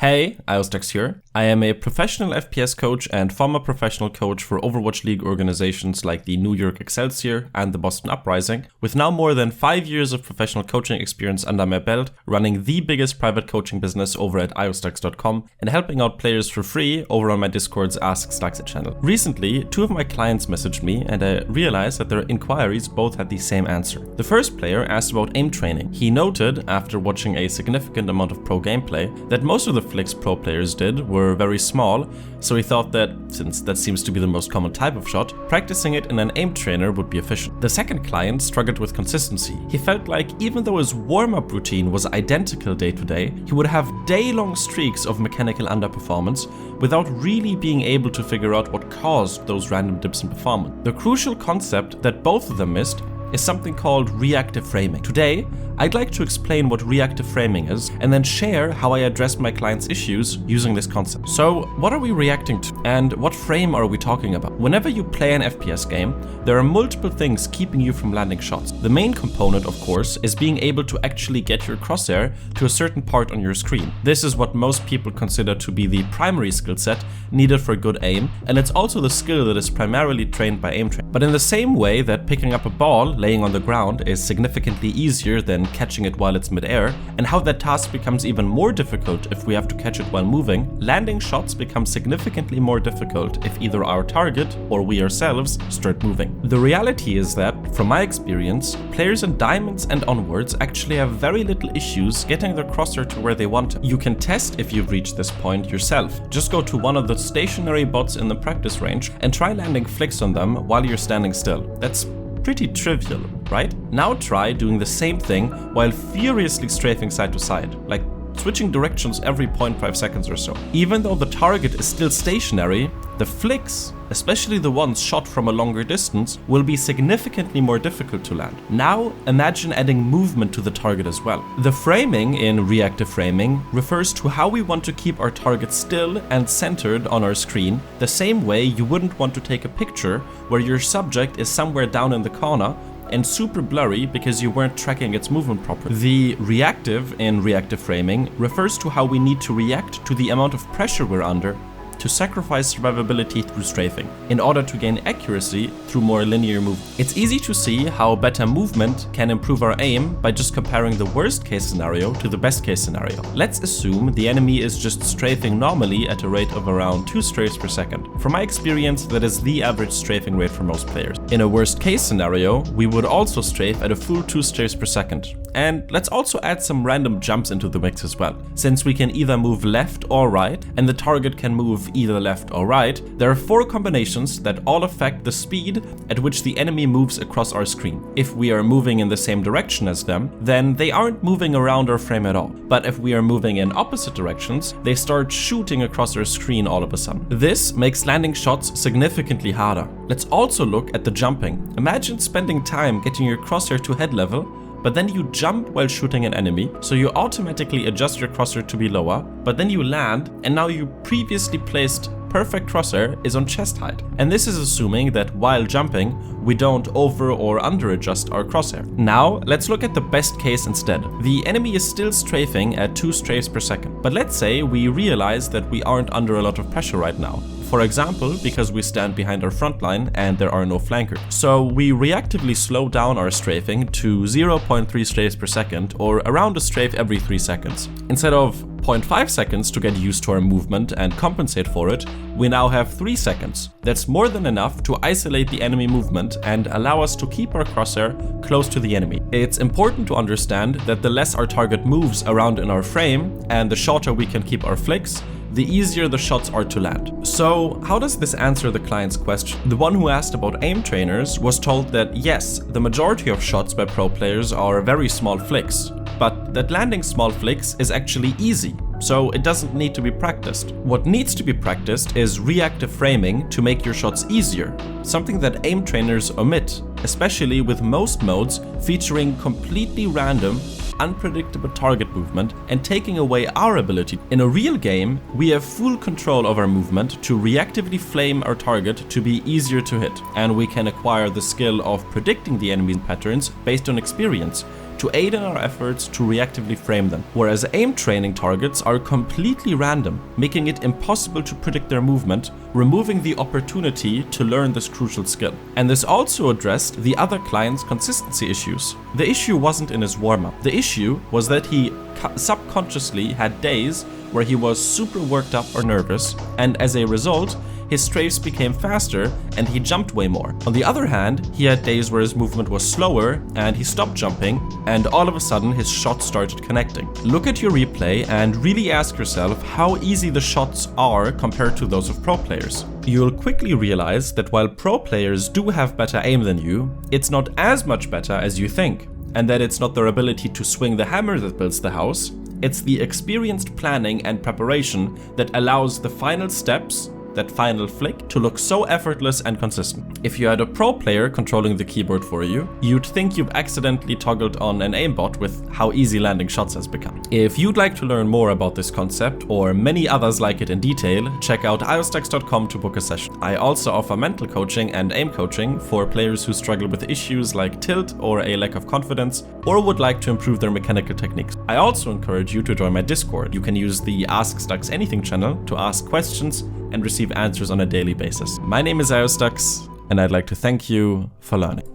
Hey, Iostex here. I am a professional FPS coach and former professional coach for Overwatch League organizations like the New York Excelsior and the Boston Uprising, with now more than 5 years of professional coaching experience under my belt, running the biggest private coaching business over at iostex.com and helping out players for free over on my Discord's Ask Staxit channel. Recently, 2 of my clients messaged me and I realized that their inquiries both had the same answer. The first player asked about aim training. He noted, after watching a significant amount of pro gameplay, that most of the flicks pro players did were very small, so he thought that, since that seems to be the most common type of shot, practicing it in an aim trainer would be efficient. The second client struggled with consistency. He felt like even though his warm-up routine was identical day to day, he would have day-long streaks of mechanical underperformance without really being able to figure out what caused those random dips in performance. The crucial concept that both of them missed is something called reactive framing. Today, I'd like to explain what reactive framing is and then share how I address my clients' issues using this concept. So, what are we reacting to and what frame are we talking about? Whenever you play an FPS game, there are multiple things keeping you from landing shots. The main component, of course, is being able to actually get your crosshair to a certain part on your screen. This is what most people consider to be the primary skill set needed for good aim, and it's also the skill that is primarily trained by aim training. But in the same way that picking up a ball laying on the ground is significantly easier than catching it while it's midair, and how that task becomes even more difficult if we have to catch it while moving, landing shots become significantly more difficult if either our target or we ourselves start moving. The reality is that, from my experience, players in diamonds and onwards actually have very little issues getting their crosshair to where they want it. You can test if you've reached this point yourself. Just go to one of the stationary bots in the practice range and try landing flicks on them while you're standing still. That's pretty trivial, right? Now try doing the same thing while furiously strafing side to side, like switching directions every 0.5 seconds or so. Even though the target is still stationary, the flicks, especially the ones shot from a longer distance, will be significantly more difficult to land. Now imagine adding movement to the target as well. The framing in reactive framing refers to how we want to keep our target still and centered on our screen, the same way you wouldn't want to take a picture where your subject is somewhere down in the corner and super blurry because you weren't tracking its movement properly. The reactive in reactive framing refers to how we need to react to the amount of pressure we're under to sacrifice survivability through strafing, in order to gain accuracy through more linear movement. It's easy to see how better movement can improve our aim by just comparing the worst case scenario to the best case scenario. Let's assume the enemy is just strafing normally at a rate of around 2 strafes per second. From my experience, that is the average strafing rate for most players. In a worst case scenario, we would also strafe at a full 2 strafes per second. And let's also add some random jumps into the mix as well. Since we can either move left or right, and the target can move either left or right, there are 4 combinations that all affect the speed at which the enemy moves across our screen. If we are moving in the same direction as them, then they aren't moving around our frame at all. But if we are moving in opposite directions, they start shooting across our screen all of a sudden. This makes landing shots significantly harder. Let's also look at the jumping. Imagine spending time getting your crosshair to head level, but then you jump while shooting an enemy, so you automatically adjust your crosshair to be lower, but then you land, and now your previously placed perfect crosshair is on chest height. And this is assuming that while jumping, we don't over or under adjust our crosshair. Now, let's look at the best case instead. The enemy is still strafing at 2 strafes per second, but let's say we realize that we aren't under a lot of pressure right now. For example, because we stand behind our front line and there are no flankers. So we reactively slow down our strafing to 0.3 strafes per second, or around a strafe every 3 seconds. Instead of 0.5 seconds to get used to our movement and compensate for it, we now have 3 seconds. That's more than enough to isolate the enemy movement and allow us to keep our crosshair close to the enemy. It's important to understand that the less our target moves around in our frame and the shorter we can keep our flicks, the easier the shots are to land. So, how does this answer the client's question? The one who asked about aim trainers was told that yes, the majority of shots by pro players are very small flicks, but that landing small flicks is actually easy, so it doesn't need to be practiced. What needs to be practiced is reactive framing to make your shots easier, something that aim trainers omit, especially with most modes featuring completely random, unpredictable target movement and taking away our ability. In a real game, we have full control of our movement to reactively flame our target to be easier to hit, and we can acquire the skill of predicting the enemy's patterns based on experience to aid in our efforts to reactively frame them, whereas aim training targets are completely random, making it impossible to predict their movement, removing the opportunity to learn this crucial skill. And this also addressed the other client's consistency issues. The issue wasn't in his warm-up. The issue was that he subconsciously had days where he was super worked up or nervous, and as a result, his strafes became faster and he jumped way more. On the other hand, he had days where his movement was slower and he stopped jumping, and all of a sudden his shots started connecting. Look at your replay and really ask yourself how easy the shots are compared to those of pro players. You'll quickly realize that while pro players do have better aim than you, it's not as much better as you think, and that it's not their ability to swing the hammer that builds the house, it's the experienced planning and preparation that allows the final steps, that final flick, to look so effortless and consistent. If you had a pro player controlling the keyboard for you, you'd think you've accidentally toggled on an aimbot with how easy landing shots has become. If you'd like to learn more about this concept, or many others like it in detail, check out iostacks.com to book a session. I also offer mental coaching and aim coaching for players who struggle with issues like tilt or a lack of confidence, or would like to improve their mechanical techniques. I also encourage you to join my Discord. You can use the Ask Stacks Anything channel to ask questions and receive answers on a daily basis. My name is iostacks, and I'd like to thank you for learning.